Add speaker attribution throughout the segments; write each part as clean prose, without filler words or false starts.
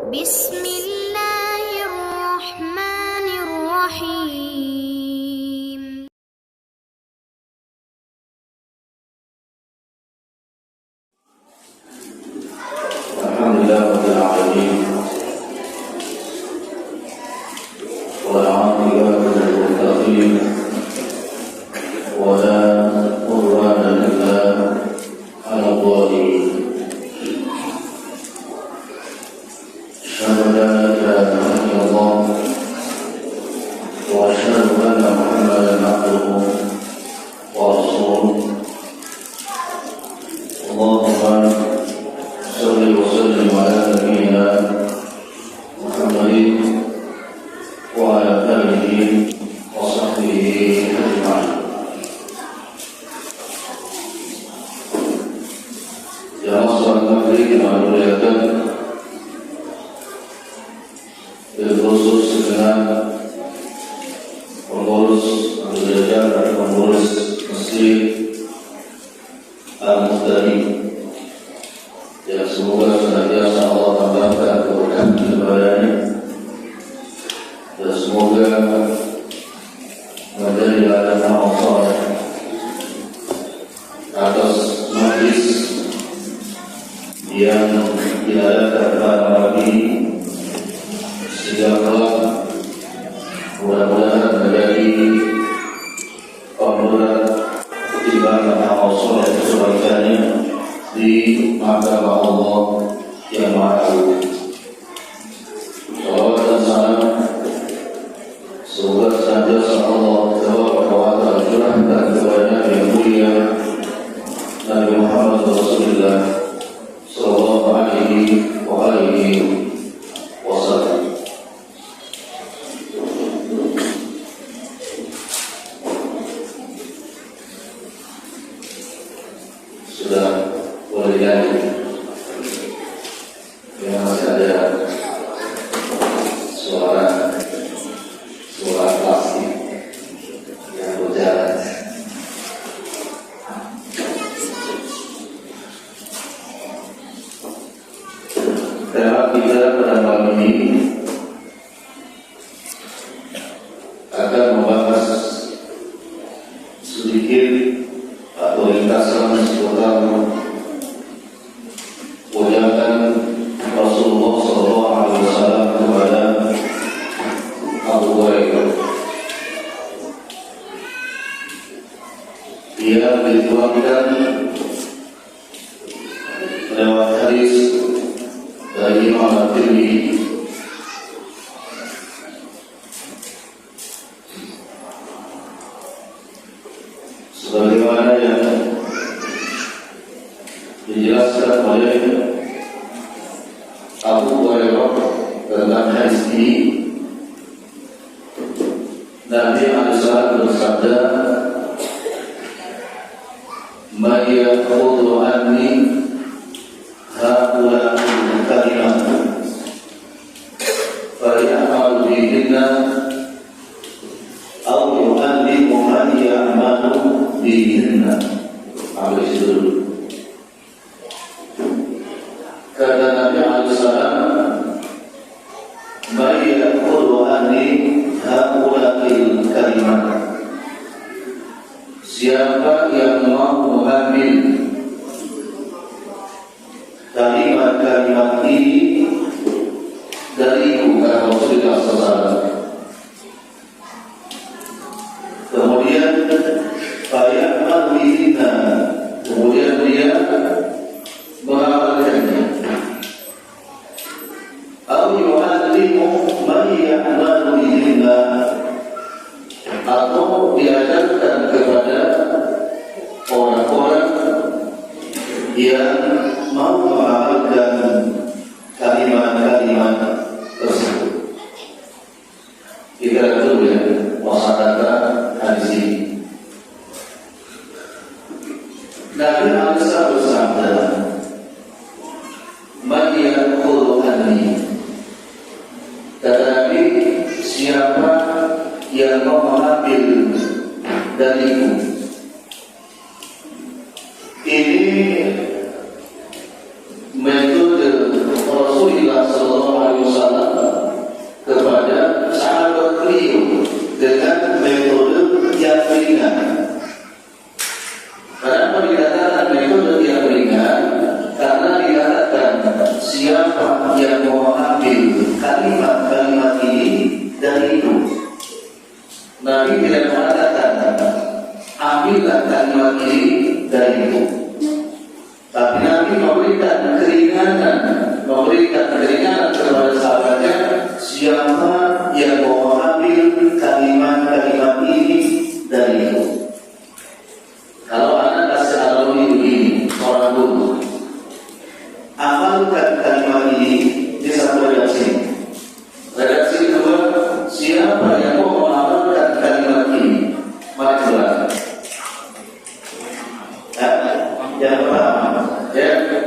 Speaker 1: Bismillahirrahmanirrahim.
Speaker 2: Alhamdulillahirabbil alamin. Wal 'aqibatu lil muttaqin. Wa la udwana illa 'alal zalimin. Asyhadu an la ilaha illallah wa asyhadu anna Muhammadan 'abduhu wa rasuluh. Allahumma shalli wa sallim ala nabiyyina Muhammadin wa ala alihi wa sahbihi ajma'in. Jamaah salat maghrib yang dimuliakan, khusus segenap pengurus gereja dan pengurus masjid Al-Muhtadi, ya semoga senantiasa Allah tambahkan keberkahan ibadahnya, dan semoga menjadi ladang amal saleh atas majlis yang diadakan pada malam ini, sehingga kelak mudah-mudahan menjadi pemberat timbangan amal saleh kebaikannya di mahkamah Allah yang Maha Agung. Salawat dan salam semoga senantiasa Allah Taala curahkan kepada yang mulia Nabi Muhammad Rasulullah sallallahu alaihi wasallam. Sudah boleh jadi yang masih ada suara plastik yang berjalan. Tema kita pada malam ini akan membahas sedikit atau ringkasan seputar ucapan Rasulullah SAW kepada Abu Hurairah. Dia dituangkan lewat hadis dari Imam At-Tirmidzi sebagaimana yang dijelaskan oleh Abu Hurairah tentang hadis ini. Nabi SAW bersabda, "Ma yaqulu anni haula kalimat fa ya'malu bihinna aw yu'allimu man ya'malu bihinna." Ambil itu dulu. Kata Nabi SAW, "Ma yaqulu anni haula kalimat." Siapa yang mau mengambil kalimat-kalimat ini dariku, kata Rasulullah SAW. Kemudian faya'mal bihinna, kemudian dia mengamalkannya. Au yu'allimu man ya'malu bihinna, atau diajarkan kepada orang-orang yang mau mengamalkan kalimat-kalimat tersebut. Kita lihat dulu ya kosakata hadis ini. Nabi Muhammad bersabda, "Man yaqulu anni." Kata Nabi, siapa yang mau mengambil dariku. Ini metode Rasulullah SAW di satu redaksi. Redaksi kedua, siapa yang mau mengamalkan kalimat ini? Mari coba. Yang pertama,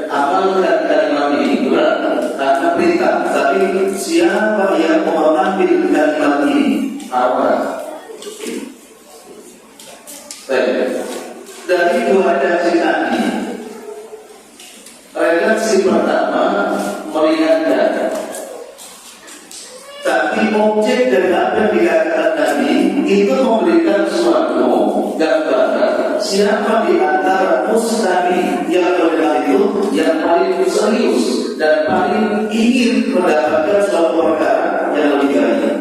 Speaker 2: amalkan kalimat ini berat karena perintah. Tapi siapa yang mau mengambil kalimat ini? Apa? Dari dua redaksi tadi, redaksi pertama meringankan, tapi objek dari apa yang dikatakan tadi itu memberikan suatu gambaran siapa di antara mustami yang benar itu yang paling serius dan paling ingin mendapatkan suatu perkara yang lebih baik.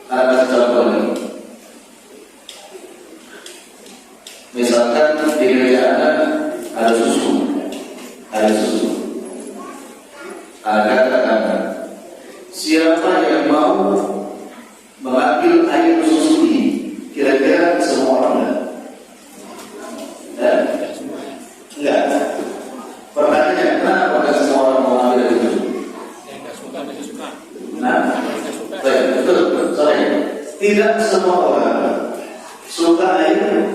Speaker 2: Ada contoh ini. Misalkan di gereja ada susu. Katakan, siapa yang mau mengambil air susu ini? Kira-kira semua orang enggak? Enggak. Pertanyaannya, kenapa enggak semua orang mau ambil air susu? Yang enggak suka, suka. Nah, betul. Sorry. Tidak semua orang suka air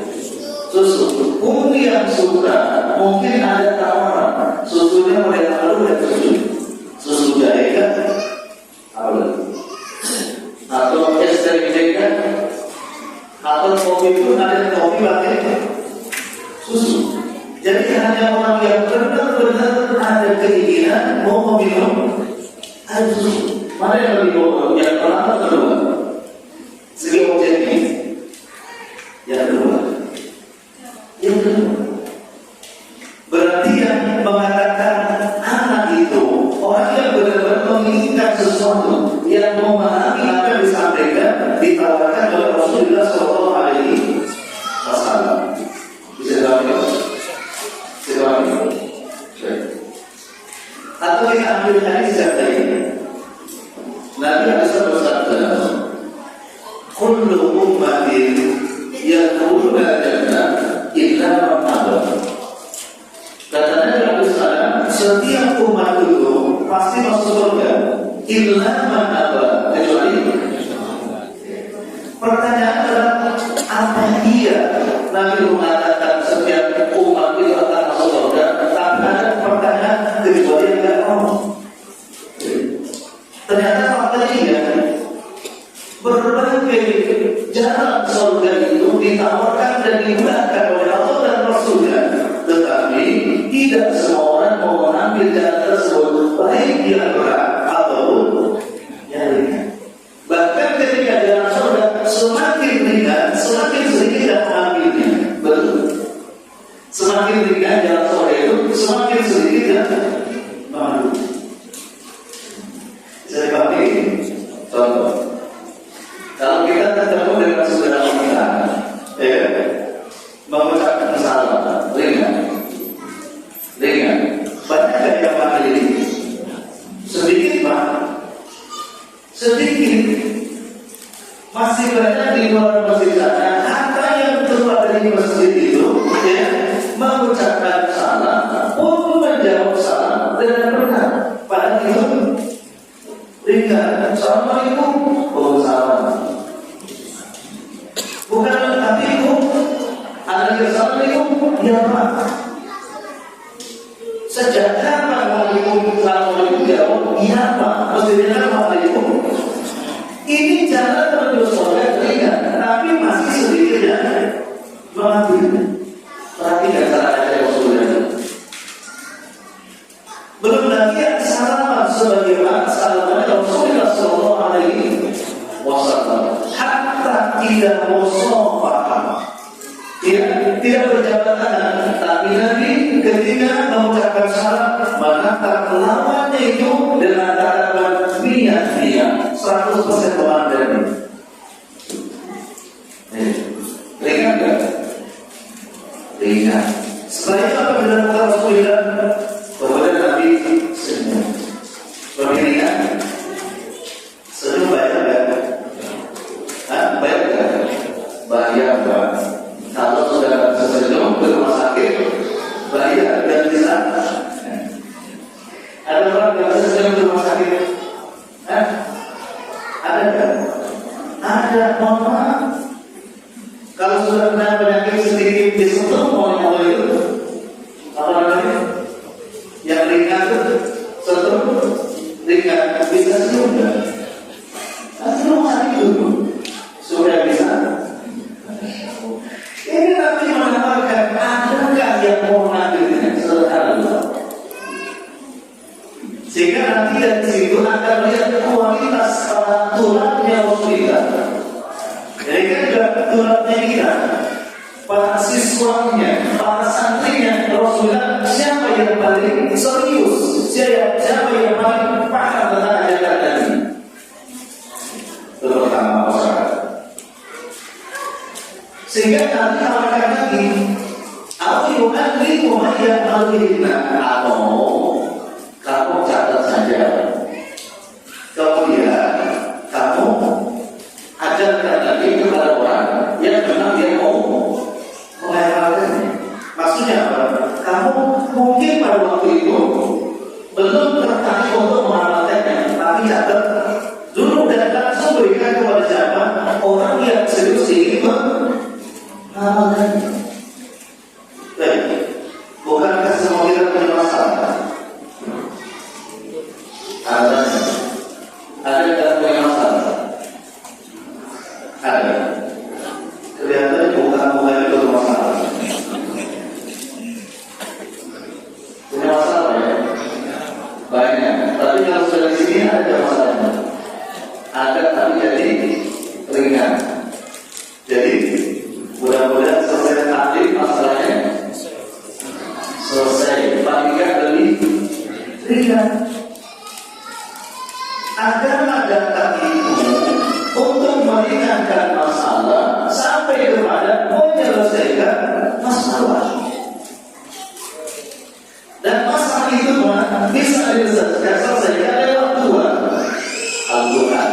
Speaker 2: susu. Pun yang suka mungkin ada tawaran susunya mulai lalu dan susu jahe kan, atau es dari jahe, atau kopi pun ada kopi pakai susu. Jadi hanya orang yang benar-benar ada keinginan mau minum air susu. Mana yang lebih bodoh? Yang pertama atau kedua? Segi objeknya yang kedua. Berarti yang mengatakan anak itu orang yang benar-benar menginginkan sesuatu, yang memahami apa yang disampaikan, ditawarkan oleh Rasulullah SAW. Bisa dipahami? Atau kita ambil hadis yang tadi. Nabi Muhammad bersabda, "Kullu ummatin yadkhuluna jannah illa man aba." Kata Nabi Muhammad, setiap umat itu pasti masuk surga illa man aba, kecuali. Pertanyaan adalah, apa iya Nabi mengatakan setiap umat itu akan masuk surga? Tapi ada pertanyaan kecuali yang tidak mau. Ternyata faktanya iya. Berbagai jalan surga itu ditawarkan dan digunakan oleh Allah dan Rasulnya, tetapi tidak semua orang mau mengambil jalan tersebut, baik dia berat ataupun yang ringan. Bahkan ketika jalan surga semakin ringan, semakin sedikit yang mengambilnya. Betul. Semakin ringan jalan surga itu, semakin sedikit yang mengambilnya. Saya pakai contoh. Kalau kita ketemu dengan saudara kita, mengucapkan salam, ringan. Banyak yang panggil ini? Sedikit Pak. Sedikit. Masih banyak di luar masjid sana. Apa yang keluar dari masjid itu, mengucapkan salam, pun menjawab salam dengan benar. Padahal itu ringan. Assalamualaikum. Waalaikumsalam. Bukan tapi itu Assalamualaikum. Ya Pak. Sejak kapan Assalamualaikum jawab? Ya Pak. Maksudnya Assalamualaikum. Ini jalan menuju surga ringan, tapi masih sedikit yang mengambil. Perhatikan cara ajar Rasulullah. Belum lagi yang salaman sebagaimana salaman Rasulullah SAW. Hatta tidak musafah, tidak berjabat tangan, tapi Nabi ketika mengucapkan salam menatap lawannya itu dengan tatapan niat 100% pemahaman. Ringan kan? Ringan. Setelah itu apa dilakukan Rasulullah? Kemudian Nabi senyum. Ringan. Senyum bayar kan? Bayar kan? Bayar kan? Kalau sudah sesenyum ke rumah sakit, bayar dan bisa ringan setelah ringan bisa sudah. Setelah hari itu sudah bisa. Ini nanti menawarkan adakah yang mau ngambilnya sederhana. Sehingga nanti dari situ akan melihat kualitas tulannya Rasulullah. Jadi kan juga tulannya kita, para siswanya, para santrinya Rasulullah, siapa yang paling serius, siapa yang paling paham tentang ajaran Nabi. Terutama masyarakat. Sehingga nanti akan lagi, aku yu'allimu ayat al-hidna atau kamu catat saja. Kemudian kamu ajarkan lagi kepada orang yang memang dia mau mengamalkannya. Maksudnya apa? Kamu mungkin pada waktu itu belum tertarik untuk mengamalkannya, tapi catat dulu dan langsung berikan kepada siapa? Orang yang serius ingin mengamalkannya. Baik, bukankah semua kita punya masalah? Ada yang punya masalah? Ada. Kelihatannya bukan itu masalah. Punya masalah ya? Banyak. Tapi kalau sudah di sini ada masalahnya. Ada tapi jadi ringan. Jadi mudah-mudahan selesai takdir masalahnya selesai. Paling tidak lebih ringan. Agama datang itu untuk meringankan masalah sampai kepada menyelesaikan masalah. Dan masalah itu bisa diselesaikan lewat dua, Al-Quran.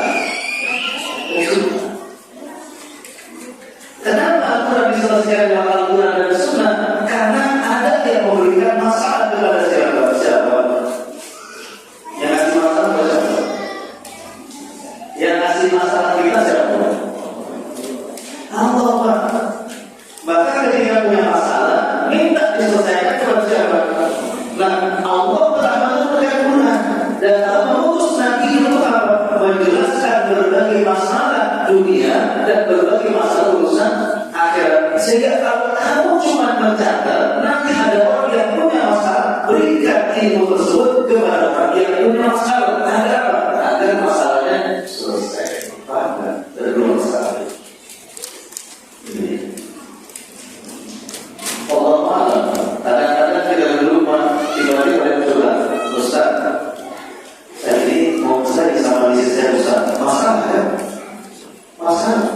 Speaker 2: Kenapa Al-Quran diselesaikan lewat Al-Quran dan Sunnah? Karena ada yang memberikan masalah kepada siapa? Yang ngasih masalah kepada siapa? Yang ngasih masalah kita siapa? Allah. Maka ketika punya masalah, minta diselesaikan kepada siapa? Nah, Allah telah menurunkan Quran dan telah mengutus Nabi untuk apa? Menjelaskan berbagai masalah dunia dan berbagai masalah urusan akhirat. Sehingga kalau kamu cuma mencatat, nanti ada orang yang punya masalah, berikan ilmu tersebut kepada orang yang punya masalah. Ada apa? Agar masalahnya selesai. Pada kedua masalah. Allah malam. Kadang-kadang kita lupa tiba-tiba ada curhat. Ustaz, saya ini mau saya sama istri saya Ustaz. Masalah kan? Masalah.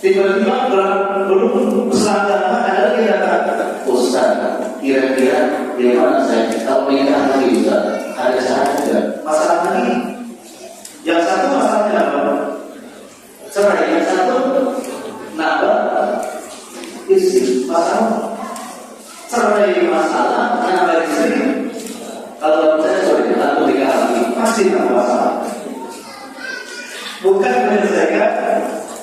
Speaker 2: Tiba-tiba belum selama ada lagi datang. Ustaz, kira-kira gimana saya kalau menikah lagi Ustaz? Ada cara tidak? Masalah lagi. Yang satu masalahnya apa? Cerai. Yang satu nambah istri. Masalah cerai masalah, nambah istri. Kalau saya sorry, aku nikah lagi pasti nambah masalah. Bukan menyelesaikan.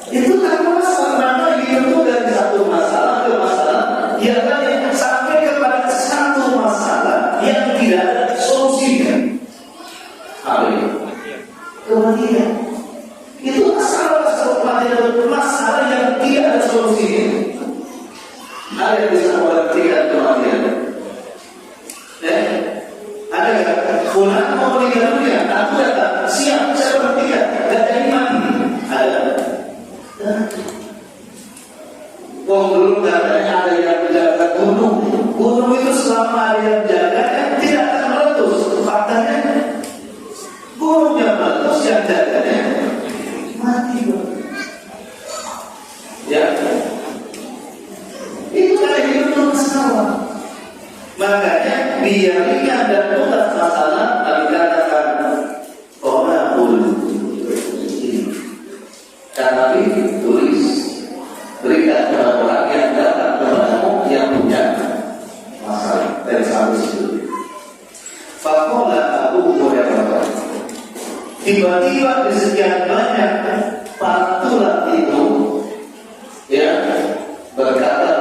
Speaker 2: Itu karena masalah mana itu dari satu masalah ke masalah yang lain sampai kepada satu masalah yang tidak ada solusinya. Amin. Kemudian itu masalah yang tidak ada solusinya. Ada yang bisa mengertikan kematian. Ada yang fulan mau meninggal dunia, aku datang siap saya berhentikan, gak jadi mati. Ada. Belum katanya ada yang menjaga gunung. Gunung itu selama ada yang jaga tidak akan meletus. Faktanya gunungnya meletus, yang jaganya mati. Ya, itu dari itu masalah. Makanya biar ringan dan tuntas masalah, dikatakan tapi tulis berikan kepada orang yang datang kepadamu yang punya masalah dari satu sudut. Fakola Abu Hurairah, tiba-tiba di sekian banyak patulan itu, ya berkata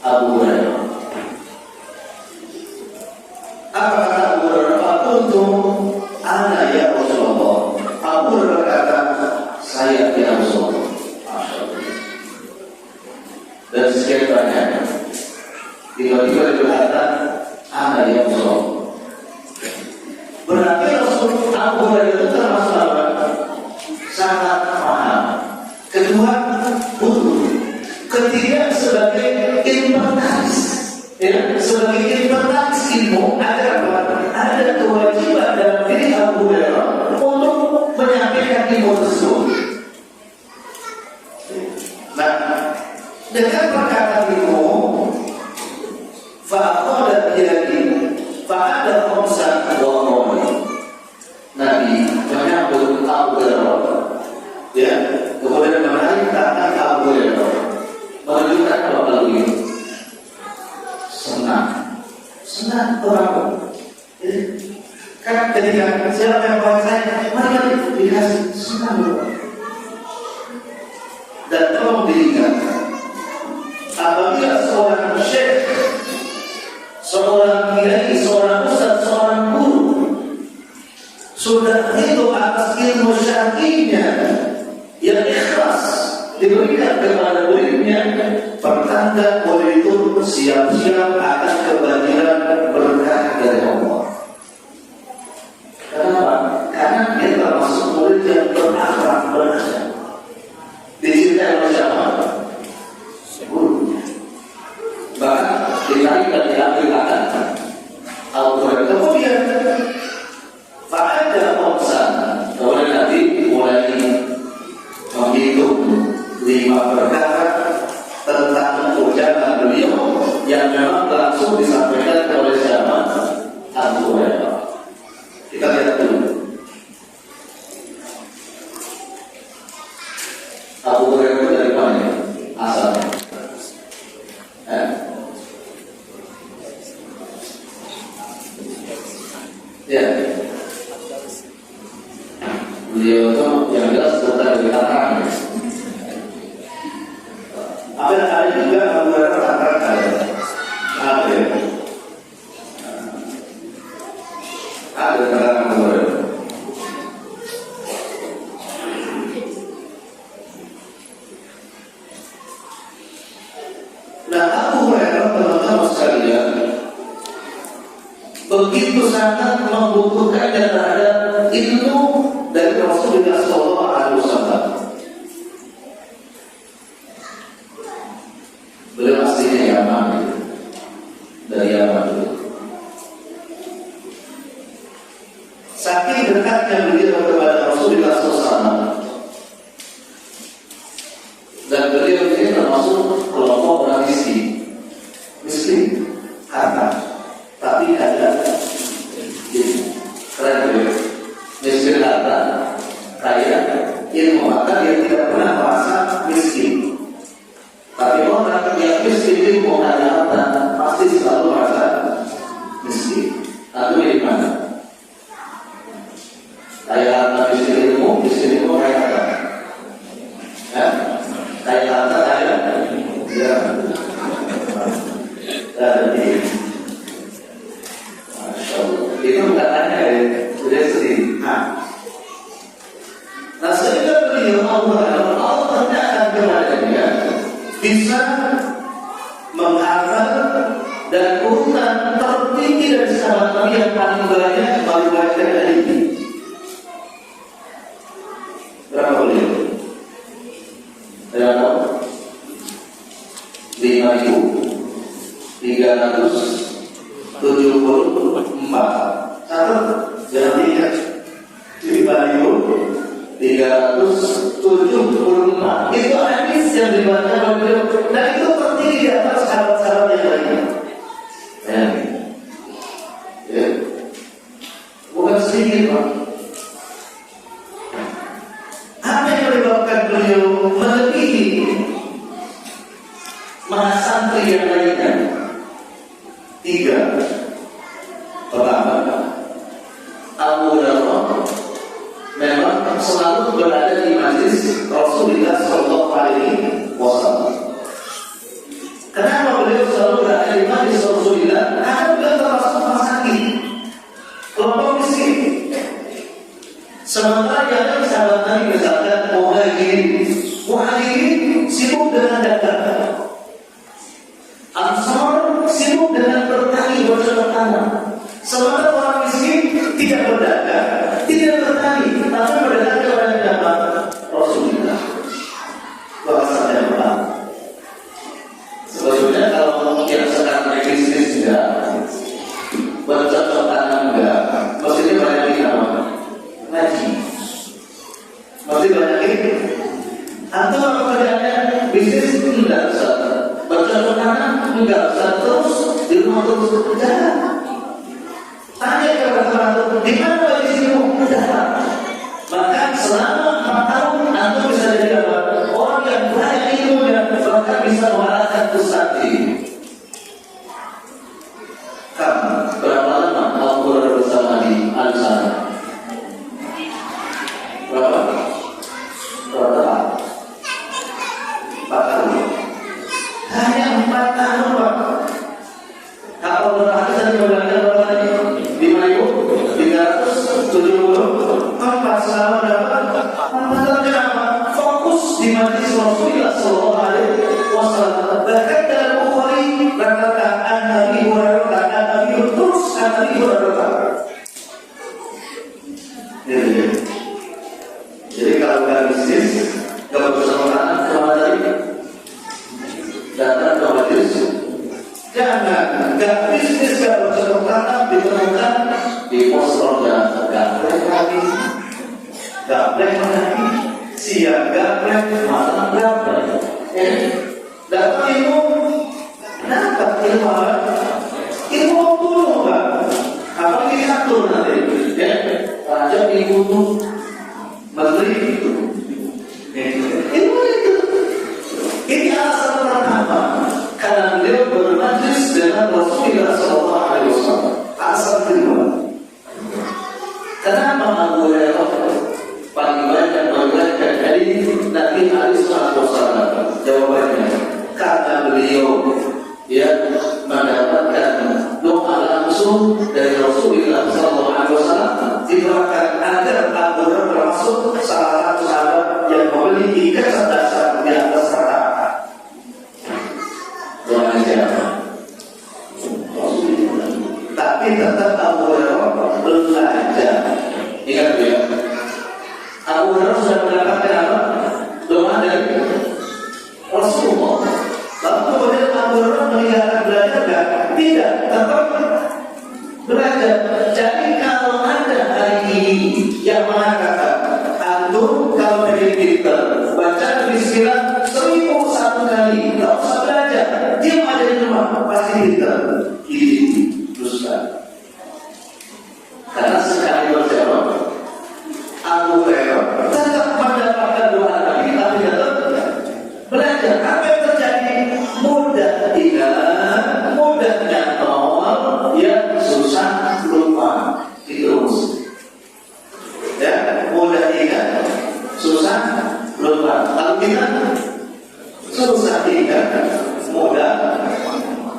Speaker 2: Abu Hurairah, apa kata Fakultu ana ya Rasulullah. Abu berkata, saya ya Rasulullah. Dan sekian banyak tiba-tiba dia berkata, ana ya Rasulullah. Berarti Rasul Abu Hurairah itu termasuk apa? Sangat paham. Kedua, butuh. Ketiga, sebagai inventaris, ya, sebagai inventaris ilmu ada kewajiban dalam diri Abu Hurairah untuk menyampaikan ilmu tersebut. Nah, dengan perkataan itu, fa'aqadat biyadi, fa'ada khamsan wa qawli. Nabi menyambut Abu Hurairah, ya, kemudian menarik tangan Abu Hurairah, menunjukkan bahwa ini senang orang. Kan ketika siapa yang bawa saya, mari dikasih senang. Dan tolong diingat, apabila seorang syekh, seorang kiai, seorang ustaz, seorang guru sudah itu atas ilmu syar'inya yang ikhlas diberikan kepada muridnya, pertanda murid itu siap-siap akan kebanjiran berkah dari Allah. Kenapa? Karena dia termasuk murid yang berakhlak berakhlak. Dicintai oleh siapa? Guru. Bahkan ditarik dan diambil akan Al-Quran. Kemudian fa'ada qamsan. Kemudian nanti mulai menghitung 5 perkara tentang ucapan beliau yang memang langsung disampaikan oleh siapa? Abu Hurairah. Kita lihat dulu. Abu Hurairah dari mana asalnya? Ya, beliau itu yang jelas sudah dikatakan. Ada juga Abu Hurairah katakan ada katakan Abu Hurairah. Nah, Abu Hurairah teman-teman sekalian begitu sangat membutuhkan terhadap ilmu dari Rasulullah SAW. Beliau aslinya Yaman, dari Yaman. Saking dekatnya beliau kepada Rasulullah SAW, dan beliau ini termasuk kelompok orang miskin harta, tapi ada keren beliau, miskin harta, kaya ilmu, maka dia tidak pernah merasa miskin. Tapi orang yang miskin ilmu hanya harta pasti selalu merasa miskin. Lalu dari mana? Kaya harta miskin ilmu kaya harta. Ya? Kaya harta kaya. Ya. Jadi, Masya Allah. Itu bukan hanya dari sendiri. Nah, sehingga beliau Allah tanyakan kepadanya bisa menghafal dan urutan tertinggi dari sahabat Nabi yang paling banyak dari ini. Berapa beliau? Berapa? 5.374. Catat, jangan ingat. 5.374. Itu hadis yang dibaca oleh beliau, dan itu tertinggi di atas sahabat-sahabat yang lain. Ya. Bukan sedikit, Pak. Apa yang menyebabkan beliau melebihi mahasantri yang lainnya? 3. Pertama, Abu Hurairah memang selalu berada di majlis Rasulullah SAW. Kenapa beliau selalu berada di majlis Rasulullah? Karena beliau termasuk masakin, kelompok Sementara yang lain sahabat Nabi misalkan muhajirin sibuk dengan dagang, Ansar sibuk dengan bertani bercocok tanam. Sementara orang miskin tidak berdagang, tidak bertani, tapi berdagang kepada dapat Rasulullah. Bahasa yang benar. Sebetulnya kalau yang sekarang bisnis enggak, bercocok tanam enggak, maksudnya banyak apa? Ngaji. Masih banyak atau pekerjaannya bisnis enggak usah, bercocok tanam enggak usah, terus di rumah terus bekerja. Tanya kepada teman-teman, di mana bagi sini mudah? Maka selama 4 tahun Anda bisa jadi orang yang banyak ilmunya, bahkan bisa mengalahkan pusat ini. Kamu berapa lama kamu berada bersama di Al-Sana? Berapa? Berapa tahun? 4 tahun. Hanya 4 tahun, Pak. Kalau berarti tadi berada berapa tadi? 5.370. Apa selama dapat? Kenapa? Fokus di majlis Rasulullah Sallallahu Alaihi Wasallam. Bahkan dalam Bukhari berkata An-Nabi Hurairah, An-Nabi terus An-Nabi Hurairah. Jadi kalau nggak bisnis, nggak bersama tangan kemana tadi? Datang ke majlis. Jangan, nggak bisnis, nggak bersama tangan ditemukan di poster dan gaplek lagi, siang gaplek, malam gaplek. Dapat ilmu, dapat ilmu apa? Ilmu turun, Pak. Apalagi atur nanti, ya. Raja dibutuh, menteri itu. Ilmu itu. Ini alasan pertama, karena beliau bermajlis dengan Rasulullah Sallallahu Alaihi Wasallam. Alasan kedua. Kenapa Abu Hurairah paling banyak meriwayatkan dari Nabi Alaihissalam? Jawabannya, karena beliau mendapatkan doa langsung dari Rasulullah SAW, diberikan agar Abu Hurairah termasuk salah satu sahabat yang memiliki kecerdasan di atas rata-rata. Doanya siapa? Tapi tetap Abu Hurairah belajar. Ingat ya, Abu Hurairah sudah mendapatkan apa? Doa dari Rasulullah. Lalu kemudian Abu Hurairah meninggalkan belajar enggak? Tidak, tetap belajar. Jadi kalau ada hari ini yang mengatakan antum kalau menjadi pintar baca bismillah 1001 kali, nggak usah belajar, dia ada di rumah pasti pintar. Ini dusta. Karena sekali berjawab Abu Hurairah tetap mendapatkan doa Nabi, tapi tetap belajar. Apa yang terjadi? Mudah ingat, mudah nyantol, ya susah lupa. Terus, ya mudah ingat, susah lupa. Kalau kita susah ingat, mudah,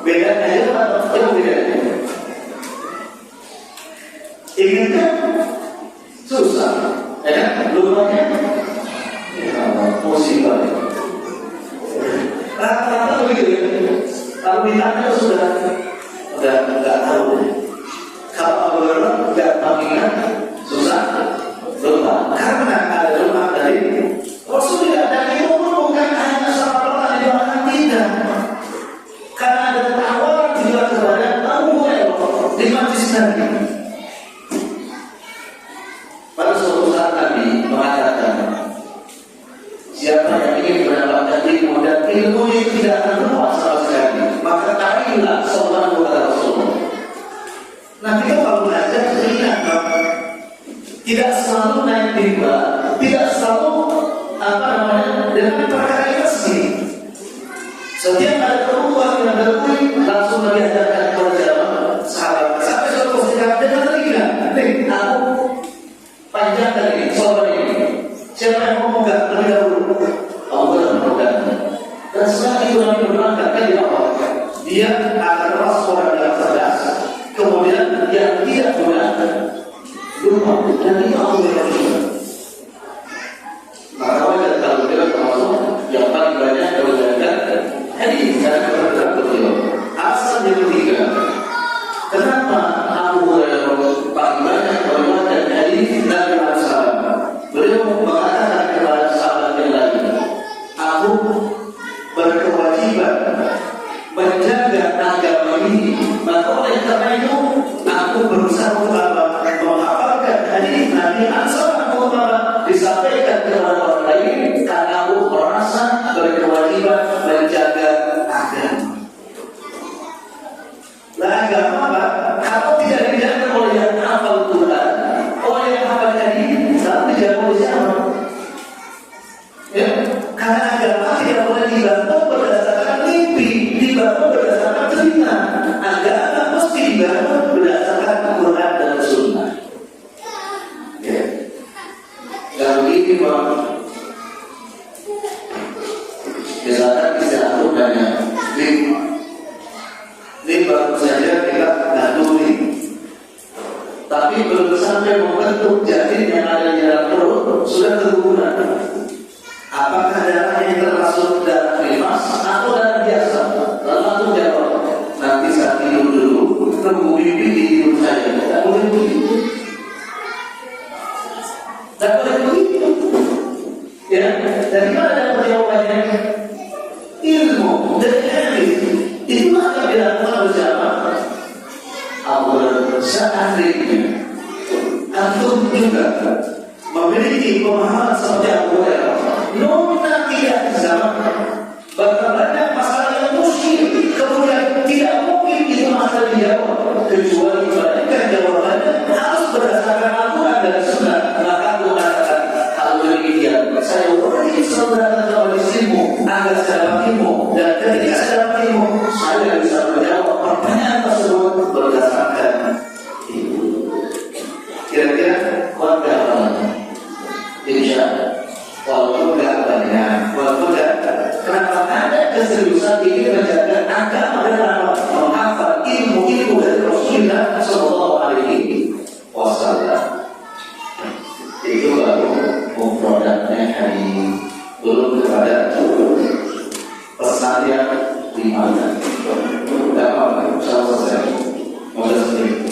Speaker 2: bedanya ya apa bedanya? Ingatnya susah, ya lupanya musibah. Rata-rata begitu ya. Kalau ditanya sudah nggak tahu. Kalau Abu Hurairah nggak mengingat, susah lupa. Karena ada doa dari Rasulullah, dan itu pun bukan hanya sahabat pertanyaan tidak. Karena ada tawaran juga kepada Abu Hurairah di majlis Nabi. Pada suatu saat Nabi mengatakan, siapa yang ingin mendapatkan ilmu dan ilmu yang tidak akan lupa sama sekali, maka carilah seorang kepada Rasulullah. Nah kita kalau belajar ingat, tidak selalu naik timba, tidak selalu dengan perkara yang resmi. Setiap ada keperluan yang berlaku langsung diajarkan kepada sahabat. Sampai suatu ketika dengan telinga, aku panjangkan ini, soal ini. Siapa yang mau memegang terlebih dahulu? Allah memegang. Dan setelah itu Nabi berangkat kan di bawah. Dia akan masuk orang yang cerdas. Kemudian dia tidak mudah lupa. Dan itu Allah yang tapi belum sampai membentuk janin yang ada di dalam perut sudah keguguran. Apakah darahnya yang termasuk darah nifas atau darah biasa? Lalu aku jawab, nanti saat tidur dulu, nunggu mimpi di tidur saya. Tidak boleh begitu. Tidak boleh begitu. Ya, dari mana dapat jawabannya? Ilmu dari hadis. Itulah yang dilakukan bersama. Allah seandainya antum juga memiliki pemahaman seperti Abu Hurairah, nona tidak sama, bahkan banyak masalah yang musyrik, kemudian tidak mungkin itu masalah dijawab kecuali mereka jawabannya harus berdasarkan Al-Quran dan Sunnah. Maka aku katakan hal demikian, saya wajib selalu dalam istrimu agar saya dapatimu, dan ketika saya dapatimu saya bisa menjawab pertanyaan tersebut berdasarkan itu. Kira-kira kuat gak apa-apa? Insya walaupun gak banyak, walaupun gak, kenapa ada keseriusan ini menjaga agama dan menghafal ilmu dari Rasulullah Sallallahu Alaihi Wasallam. Itu baru mufradatnya hari belum kepada pesan yang dimana. Tidak apa-apa, selesai. Modal sendiri.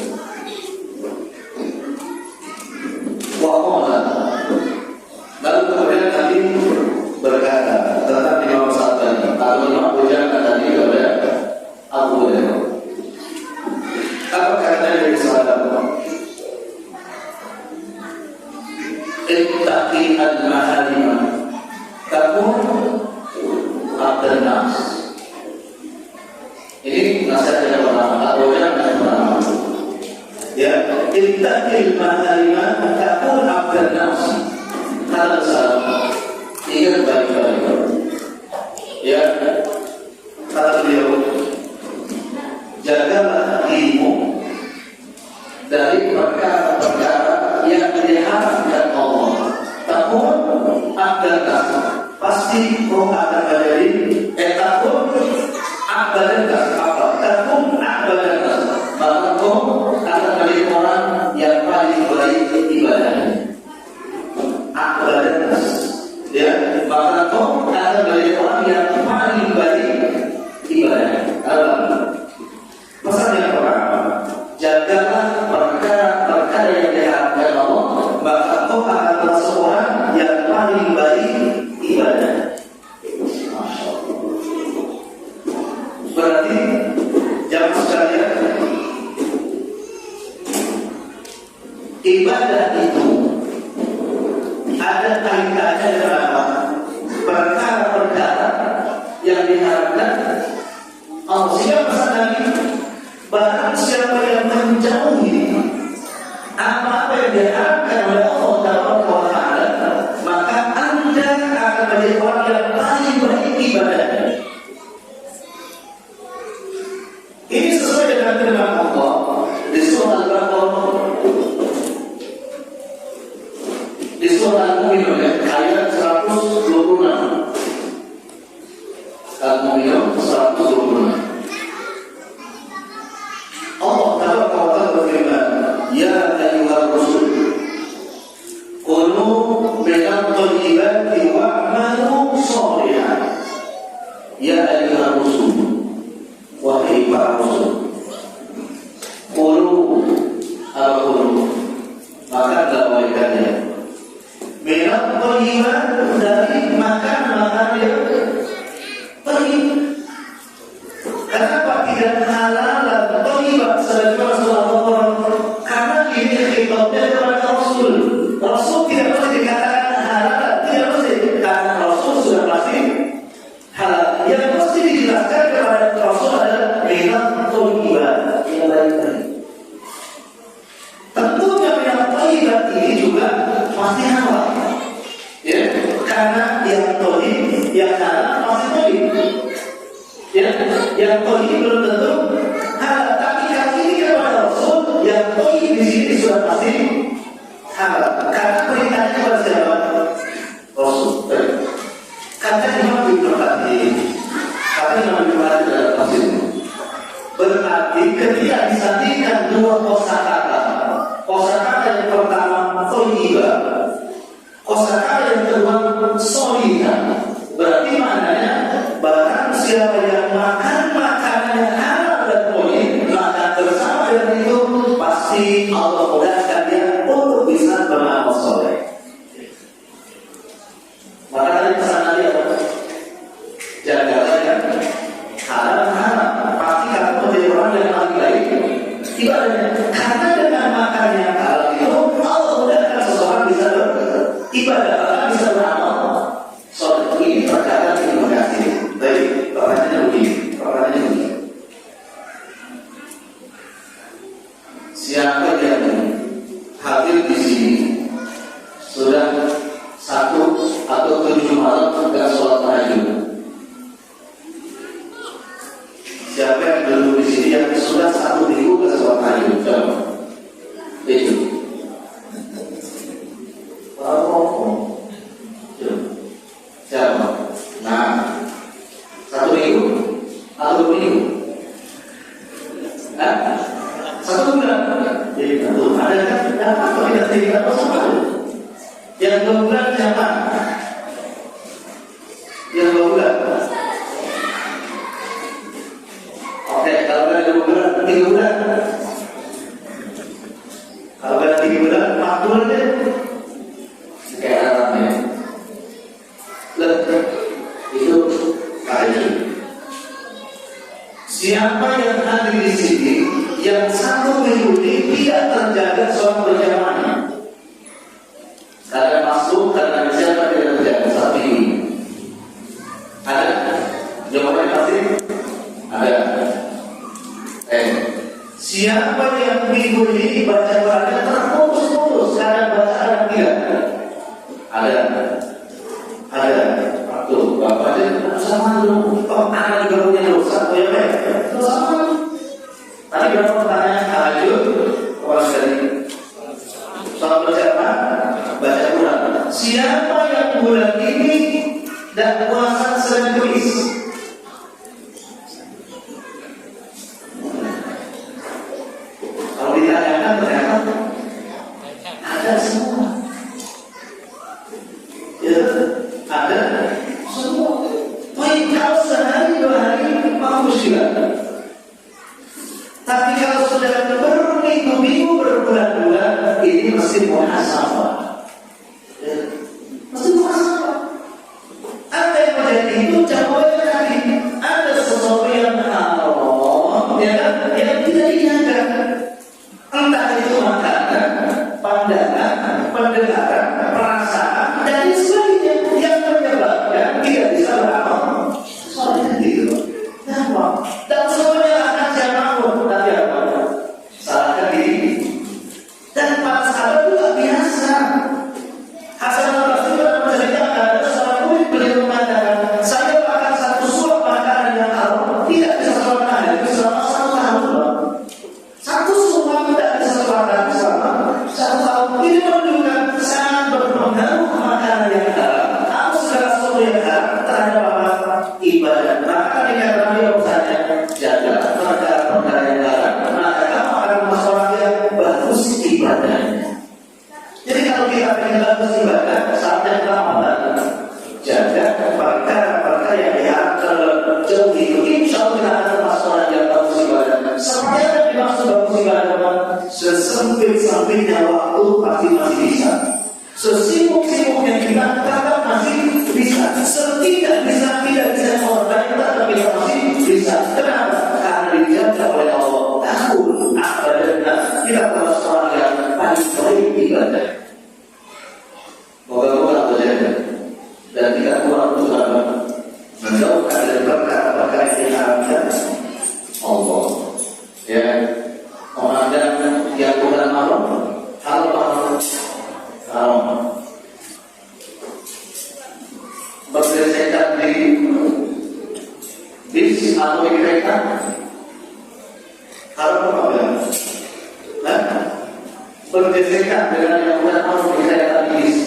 Speaker 2: Lalu kemudian tadi berkata tentang Imam Sa'di atau Imam Bujangan tadi kepada Abu Hurairah. Apa katanya dari sahabat? Ittaqi al-maharimah takun abdan nas. Ini nasihat yang pertama, Abu Hurairah yang pertama. Ya, ittaqi al-maharimah takun abdan nas. Hal salah, ingat baik-baik. Ya, kata beliau, jagalah dirimu dari perkara-perkara yang diharamkan Allah. Takun abdanas, pasti kau akan menjadi takun abdanas. Apa? Takun abdanas, maka kau akan menjadi orang yang paling baik ibadahnya. Abdanas, ya, maka kau akan menjadi orang yang paling baik ibadahnya. Pesan yang pertama, jagalah perkara-perkara yang diharamkan Allah, maka kau akan termasuk orang yang paling baik ibadah. Masya Allah. Berarti jamaah sekalian, ibadah itu ada kaitannya dengan apa? Perkara-perkara yang diharapkan Allah. Sehingga pesan Nabi, barang siapa yang menjauhi apa-apa yang diharapkan oleh Allah Ta'ala, maka Anda akan menjadi orang yang paling baik ibadahnya. Ini sesuai dengan firman Allah di surah Al-Baqarah, di surah Al-Mu'minun ayat 126. Al-Mu'minun 126. Allah Ta'ala berfirman, ya ayyuhar rusul kulu minat thayyibati wa'malu shalihan. Ya ayyuhar rusul, wahai para rasul, kulu al-kulu, maka dakwaikannya minat thayyibat, dari makan-makan yang thayyib. Kenapa tidak halal dan thayyibat sebagaimana Rasulullah? Karena ini khitabnya kepada Rasul. Rasul tidak pasti dikatakan halal, tidak pasti, karena Rasul sudah pasti halal. Yang mesti dijelaskan kepada Rasul adalah minat thayyibat, yang baik-baik. Tentunya minat thayyibat ini juga pasti halal, ya, karena yang thayyib, yang halal pasti thayyib. Ya, yang thayyib belum tentu halal, tapi kali ini kepada Rasul yang thayyib di sini sudah pasti halal. Karena perintahnya kepada siapa? Rasul. Kata Imam Ibnu Katsir, dalam tafsir, berarti ketika disandingkan dua kosakata Allah mudahkan dia untuk bisa beramal soleh. Maka tadi pesan Nabi apa? Jagalah ya haram. Pasti kamu menjadi orang yang paling baik ibadahnya. Karena dengan makan yang halal itu Allah mudahkan seseorang bisa beribadah, bisa beramal soleh. Ini perkataan terima kasih. Baik, pertanyaannya begini. Siapa yang hadir di sini sudah 1 atau 7 malam tidak sholat tahajud? Siapa yang duduk di sini yang sudah 1 minggu tidak sholat tahajud? Coba. Itu. Siapa? Nah, 1 minggu atau 2 minggu? 1 bulan. Jadi betul. Ada kan apa tidak tinggal sama? Yang 2 bulan siapa? Yang 2 bulan. Oke, kalau ada 2 bulan, 3 bulan. Kalau ada 3 bulan, 4 bulan deh. Kayak Arabnya. Itu kaji. Siapa yang hadir di sini yang 1 minggu ini tidak terjaga sholat berjamaahnya? Karena masuk, karena siapa tidak terjaga 1 minggu? Ada? Jawabannya pasti ada. Siapa yang minggu ini baca Qurannya terputus-putus karena bacaan tidak? Ada. Tuh, bapak aja sama dulu. Anak juga punya dosa, ya Pak? Sama. Tadi berapa pertanyaan tahajud? Orang dari sholat berjamaah, baca Quran. Siapa yang bulan ini dan puasa sedang tulis? Kalau ditanyakan ternyata ada semua. Ya, ada semua. Baik kalau sehari 2 hari bagus juga. Tapi kalau sudah berminggu-minggu, berbulan-bulan, ini mesti muhasabah. Mesti muhasabah. Apa yang terjadi itu jawabannya tadi. Ada sesuatu yang haram, ya kan? Yang tidak dijaga. Entah itu makanan, pandangan, pendengaran, perasaan, dan sebagainya yang menyebabkan tidak bisa beramal. Soalnya gitu. Dan semuanya akan siapapun nanti apa? Salahkan diri. Dan para sahabat juga biasa. Hasan al-Basri menceritakan ada seorang murid beliau mengatakan, saya makan 1 suap makanan yang haram tidak bisa sholat tahajud selama 1 tahun. 1 suap tidak bisa sholat tahajud selama 1 tahun. Ini menunjukkan sangat berpengaruh makanan yang haram. Kamu segala sesuatu yang haram terhadap apa? Ibadah. Maka dikatakan dia misalnya jaga perkara-perkara yang haram, maka kamu akan sholat yang bagus ibadahnya. Jadi kalau kita ingin bagus ibadah, saatnya Ramadan, jaga perkara-perkara yang diharamkan jauh itu. Insya Allah kita akan masuk sholat yang bagus ibadah. Seperti yang dimaksud bagus ibadah, sesempit-sempitnya waktu pasti masih bisa. Sesibuk-sibuknya kita tetap masih bisa. Setidak bisa tidak bisa orang lain tetap kita masih bisa. Kenapa? Karena dijaga oleh Allah. Tahu apa dan kita termasuk orang yang paling baik ibadah. Moga-moga Allah jaga dan kita kurang Tuhan menjauhkan dari perkara-perkara yang diharamkan Allah. Ya, memandang yang bukan haram, haram. Bergesekan di bis atau di kereta haram apa ya? Bergesekan dengan yang bukan haram di kereta bis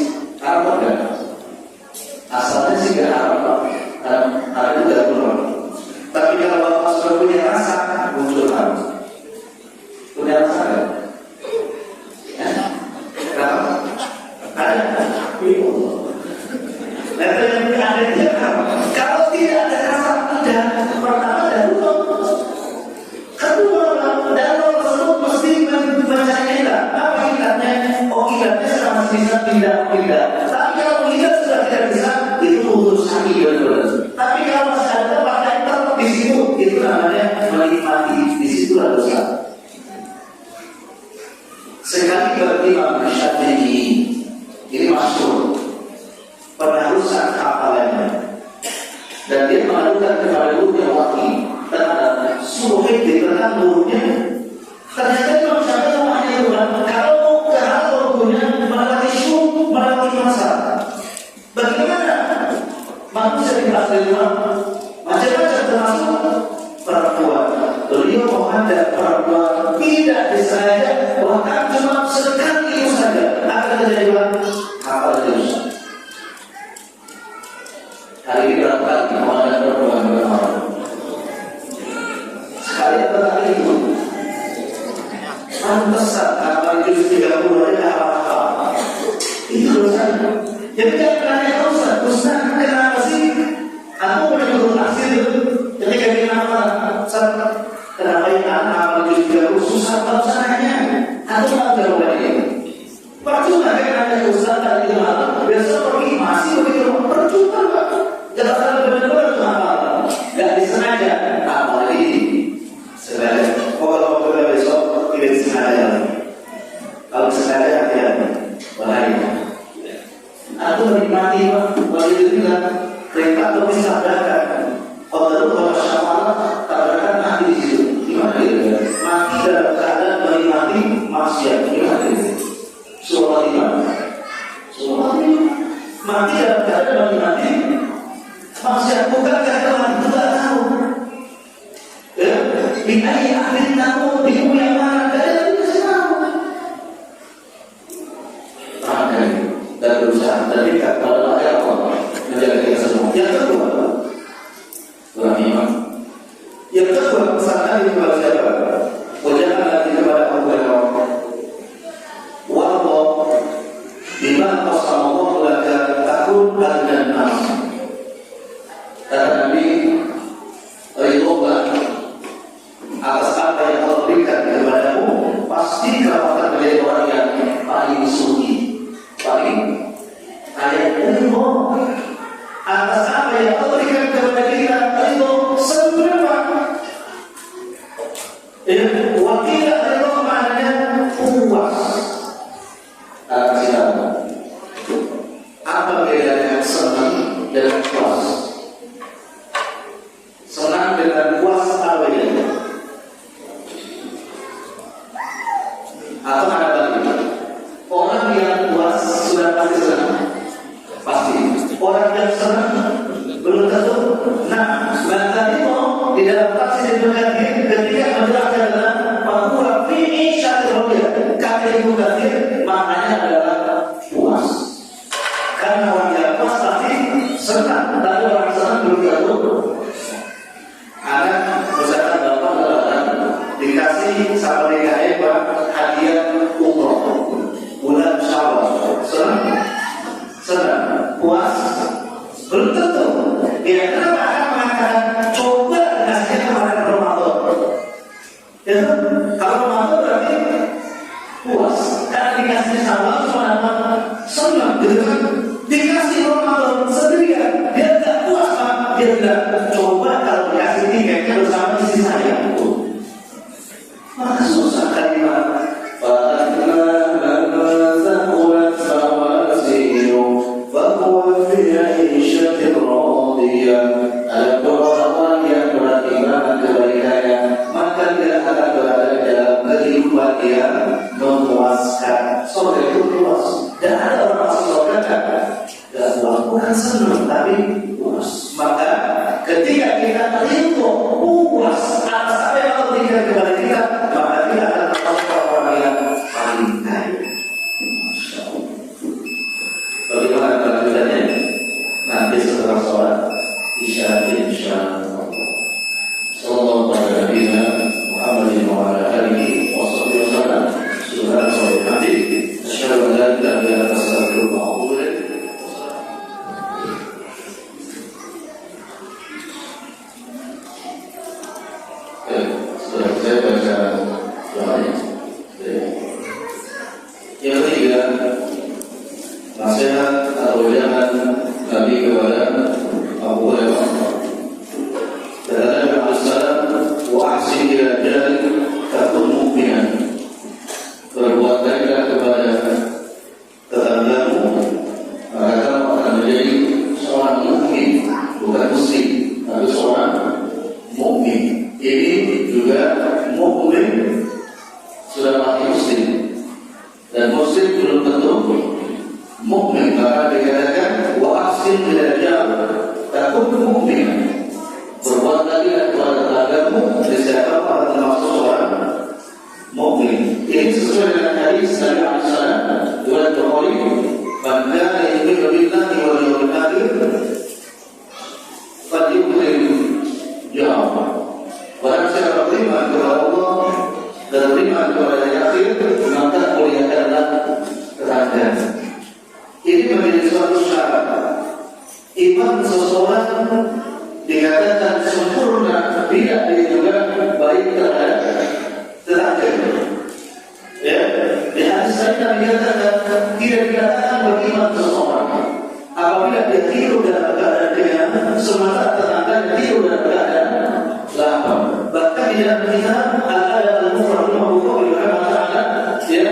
Speaker 2: haram apa? Asalnya sih gak haram, haram itu tidak keluar. Tapi kalau bapak sudah punya rasa, muncul haram. Punya rasa gak? Ya? Kenapa? Ada? Kalau tidak ada rasa tidak, pertama darurat. Kedua, darurat tersebut mesti mencari kita. Apa bisa pindah-pindah. Tapi kalau kita sudah tidak bisa, itu urusan benar-benar. Tapi kalau masih ada pakai tetap di situ, itu namanya menikmati. Di situ ada dosa. Sekali berimam Syafi'i, ini masyhur penerusan hafalannya, dan dia mengadukan kepada gurunya Waqi terhadap sulit diterang gurunya. Ternyata Imam Syafi'i mengajarkan kalau mau ke hal gurunya melewati syuk, melewati masa. Bagaimana manusia dihasilkan macam-macam termasuk perempuan. Beliau menghadap perempuan tidak disengaja, bahkan cuma sekali itu saja akan terjadi hafal dosa. Hari ini berapa kali menghadap perempuan benar? Sekali atau kali itu? Pantesan hafal juz 30 aja hafal. Itu dosa. Jadi jangan tanya Ustaz, kenapa sih? Aku boleh turun aksir itu ketika dia hafal. Kenapa ini hafal juz 30 susah bacanya? Aku nggak jawabannya. Percuma kan ada Ustaz tadi itu hafal, besok pergi masih begitu. Percuma Pak. Jangan benar-benar itu hafal. Nggak disengaja. Apalagi sengaja. Kalau besok tidak disengaja. Kalau sengaja hati-hati. Bahaya. Aku menikmati Pak. Kalau itu bilang perintah atau disadarkan. Kalau masyarakat tabrakan mati di situ. Gimana itu? Mati dalam keadaan menikmati maksiat. Gimana itu? Surah iman. Mati dalam keadaan menikmati maksiat. Bukan kata mati itu tak tahu. Binai akhir tahu bingung yang mana keadaan itu tahu. Maka dan berusaha dan dekat pada ayat Allah menjaga kita semua. Yang kedua, orang iman. Yang kedua, pesan kepada siapa? Wajangan lagi kepada Abu Hurairah. Wallah, bima qasamallah laka takun dan nas. Kata Nabi, ridholah atas apa yang Allah berikan kepadamu, pasti kamu akan menjadi orang yang paling suci. Paling ayat ridho atas apa yang Allah berikan kepada kita, ridho seberapa? Wakilah ridho maknanya puas. Apa bedanya senang dengan puas? Senang dengan puas apa bedanya? Atau ada lagi? Orang yang puas sudah pasti senang. Pasti. Orang yang senang belum tentu. Nah, tadi mau di dalam tafsir Ibnu Katsir ketika menjelaskan adalah bahwa fi syatriyah kata Ibnu Katsir maknanya adalah puas. Karena orang yang puas pasti senang, tapi orang senang belum tentu. Ada misalkan bapak lebaran dikasih sama DKI hadiah umroh bulan Syawal, senang, puas, belum tentu. Ya, kenapa akan mengatakan coba ngasihnya kemarin Ramadan? Ya, kalau Ramadan berarti puas. Karena dikasih Syawal cuma senang, gitu kan? Dikasih Ramadan sendirian, dia tidak puas Pak. Dia bilang coba kalau dikasih tiketnya bersama istri saya. Maka susah kalimat. Memuaskan. Surga itu puas. Dan ada orang masuk surga tidak puas, bukan senang tapi puas. Maka ketika kita ridho puas atas apa yang Allah berikan kepada kita, maka kita akan termasuk orang yang paling kaya. Masya Allah. Bagaimana kelanjutannya? Nanti setelah sholat Isya insyaallah. Sallallahu alaihi Muhammadin wa ala alihi wa sahbihi wasallam. Subhanallah wa bihamdihi asyhadu an la ilaha illa anta astaghfiruka wa atubu ilaik. Setelah saya baca doanya. Yang ketiga, satu wajangan Nabi kepada Abu Hurairah. Kata Nabi Muhammad wa ahsin ila jari takun mu'minan. Berbuat baiklah kepada tetanggamu, maka kamu akan menjadi seorang mukmin, bukan muslim, tapi seorang mukmin. Ini juga mukmin sudah pasti muslim, dan muslim belum tentu mukmin. Maka dikatakan wa ahsin ila jari takun mu'minan. Berbuat baiklah kepada tetanggamu, siapa akan termasuk seorang mukmin. Ini sesuai dengan hadis Nabi Muhammad riwayat Bukhari, "Man kana yu'minu billahi wal yawmil akhir falyukrim jarahu." Barang siapa beriman kepada Allah dan beriman kepada hari akhir, maka muliakanlah tetangga. Ini menjadi suatu syarat iman seseorang dikatakan sempurna bila dia juga baik terhadap tetangga. Ya, di hadis lain Nabi katakan tidak dikatakan beriman seseorang apabila dia tidur dalam keadaan dengan semata tetangga tidur dalam keadaan lapar. Bahkan di dalam kitab Al-Adab Al-Mufrad ya,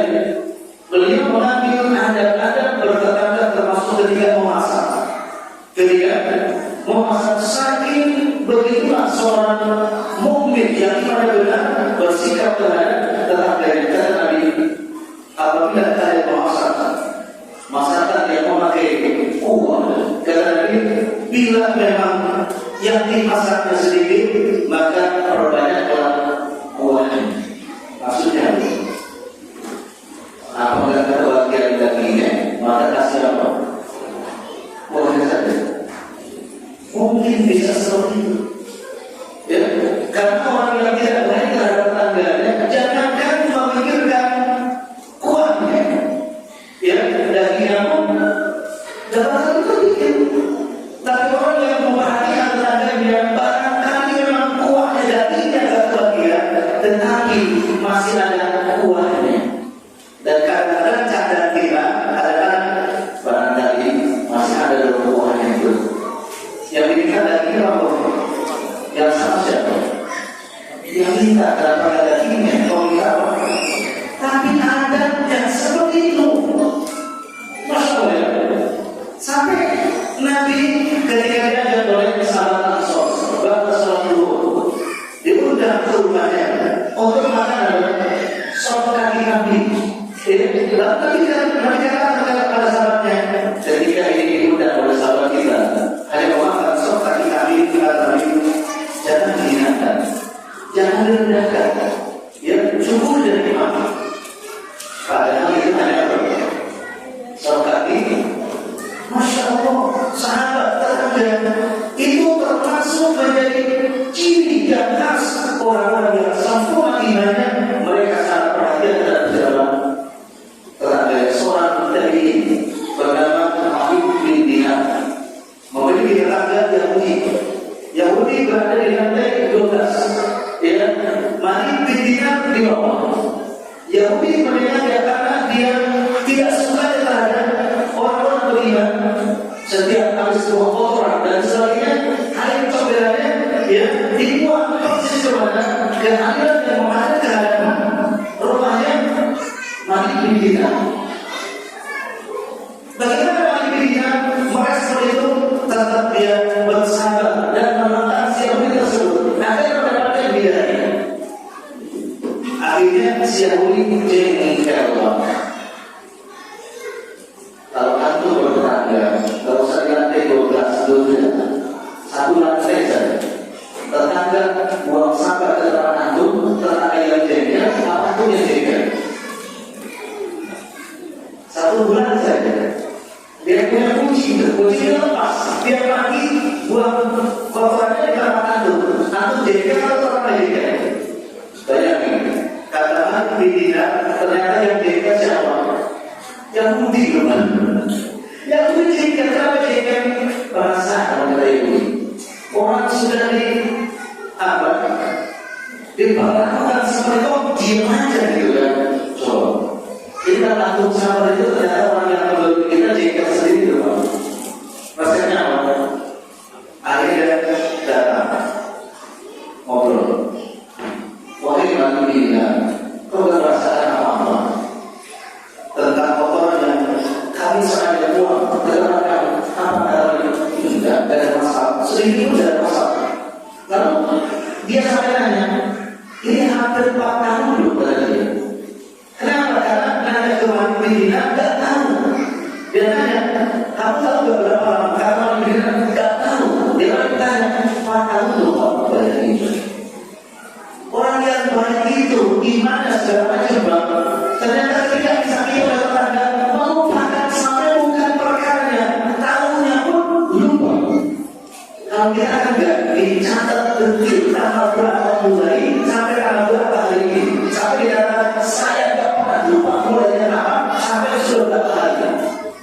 Speaker 2: beliau mengambil adab-adab bertetangga termasuk ketika memasak. Ketika memasak, saking begitulah seorang mukmin yang benar bersikap terhadap tetangga. Kata Nabi, apabila kalian memasak masakan yang memakai kuah, kata Nabi, bila memang yang dimasaknya sedikit, maka perbanyaklah kuahnya. Maksudnya, apabila kebahagiaan dagingnya, maka kasih apa? Kuahnya saja. Mungkin bisa seperti itu. Ya, karena orang yang tidak baik terhadap tetangganya, jangankan memikirkan kuahnya, ya, dagingnya pun dapat terpikir. Tapi orang yang memperhatikan tetangganya, barangkali memang kuahnya dagingnya agak kebagian, tetapi masih ada kuahnya. Dan kadang-kadang cadang kita adalah barangkali masih ada kuahnya itu. Yang diminta dagingnya apa? Yang sama siapa? Yang minta kenapa dagingnya? Kau minta apa? Tapi ada yang seperti itu. Masya Allah ya. Sampai Nabi ketika diajak oleh sahabat Ansor, bahkan sholat dulu, diundang ke rumahnya untuk makan sop kaki kambing. Lalu mereka kepada sahabatnya, ketika ini diundang oleh sahabat kita, hanya memakan sop kaki kambing, jangan dihinakan, jangan direndahkan, ya syukur dan nikmat. Padahal itu hanya sop kaki. Masya Allah, sahabat tetangga itu termasuk menjadi ciri dan khas orang-orang yang sempurna imannya. Mereka sangat perhatian terhadap tetangga. Seorang dari bernama Malik bin Dinar memiliki tetangga Yahudi berada di lantai 12. Ya, Malik bin Dinar di bawah. Yahudi mendengar karena dia tidak suka terhadap orang-orang beriman. Setiap habis buang kotoran dan sebagainya, air cobelanya ya dibuang persis kemana? Ke aliran yang mengalir ke hadapan rumahnya Malik bin Dinar. Bagaimana Malik bin Dinar merespon itu? Tetap dia bersabar dan menentang si Yahudi tersebut agar mendapatkan bidadari. Akhirnya si Yahudi jengkel banget. Kalau antum bertetangga, kalau usah di lantai 12 dulu, satu lantai saja. Tetangga buang sampah ke depan antum, tetangga yang jengkel, apapun yang jengkel. 1 bulan saja. Dia punya kuncinya lepas. Dia pergi buang kotorannya di depan antum. Antum jengkel atau orang jengkel? Bayangin, katakan di tidak, ternyata yang jengkel siapa? Yahudi teman. Yahudi jengkel, kenapa jengkel? Perasaan orang Yahudi. Orang sudah diperlakukan seperti itu, diam aja gitu kan. So, kita langsung sama itu ternyata orang yang menurut kita jengkel sendiri, kami sengaja buang karena kamu apa kata tidak ada masalah, sedikit pun tidak ada masalah. Lalu dia sampai nanya, ini hampir 4 tahun belum pada dia. Kenapa? Karena nanya ke Madinah nggak tahu. Dia tanya, kamu tahu berapa lama? Karena Madinah nggak tahu. Dia bertanya, 4 tahun belum pada dia. Orang yang baik itu gimana segala macam bang? Ternyata tidak bisa oleh tetangga melupakan sampai bukan perkaranya, tahunya pun lupa. Kalau kita akan nggak dicatat detil tanggal berapa mulai sampai tanggal berapa hari ini, sampai dikatakan saya nggak pernah lupa mulainya apa sampai sudah berapa hari.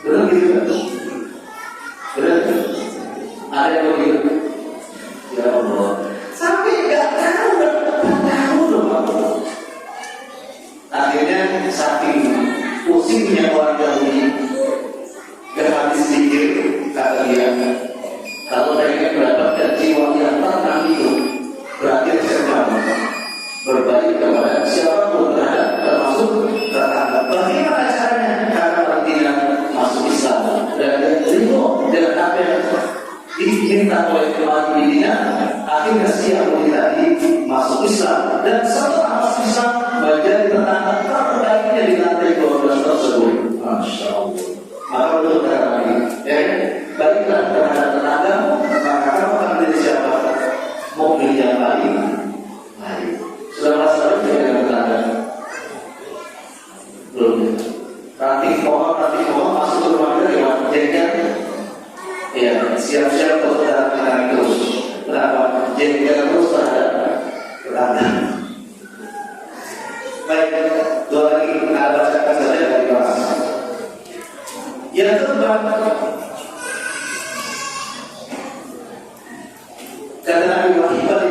Speaker 2: Benar gitu kan? Benar? Ada yang begitu? Ya Allah, sampai nggak tahu berapa tahun loh. Akhirnya saking pusingnya orang Yahudi, gak habis pikir kata dia, kalau mereka mendapatkan jiwa yang tenang itu, berarti sedang berbalik kepada siapapun termasuk tetangga. Bagaimana caranya? Karena Madinah masuk Islam dan ridho dengan apa yang diminta oleh jemaat Madinah, akhirnya si Yahudi tadi masuk Islam dan setelah masuk Islam menjadi tetangga terbaiknya di lantai 12 tersebut. Masya Allah. Maka untuk terang ini, baiklah terhadap tetangga, maka kamu akan menjadi siapa? Mukmin yang paling baik. Sudah merasa baik dengan tetangga? Belum. Ranting pohon masuk ke rumah kita lewat jengkel. Ya, siap-siap untuk jalan terus. Kenapa? Jengkel terus terhadap tetangga. Baik, dua lagi kita bacakan saja dari kelas. Yang kedua, kata Nabi Muhammad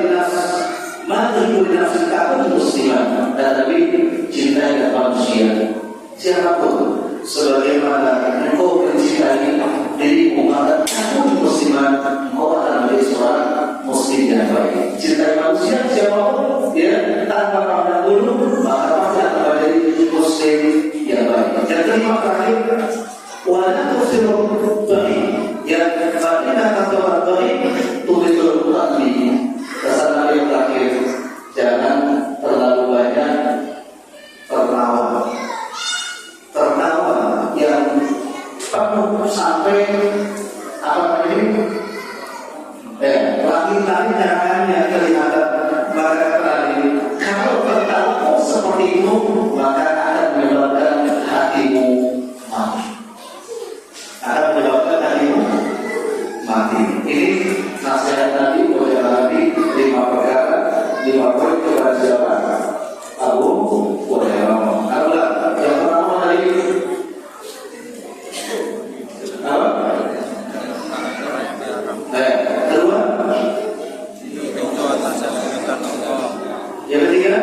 Speaker 2: SAW, kamu muslimah dan Nabi cintai manusia siapapun sebagaimana engkau mencintai dirimu, maka kamu muslimah, engkau akan menjadi seorang muslim yang baik. Cintai manusia siapapun, ya, tanpa pandang bulu, maka pasti akan menjadi muslim yang baik. Yang kelima terakhir, wala tusiru bagi yang bagaimana kata bagi tulisul qalbi. Pesan yang terakhir, jangan terlalu banyak tertawa yang penuh sampai apa namanya? Langit-langit jangannya kelihatan. Maka tadi kalau tertawa seperti itu, maka akan menyebabkan hatimu mati. Akan menyebabkan hatimu mati. Ini nasihat Nabi oleh Nabi 5 perkara, 5 poin kepada siapa? Abu Hurairah. Adalah yang pertama tadi apa? Kedua, yang ketiga,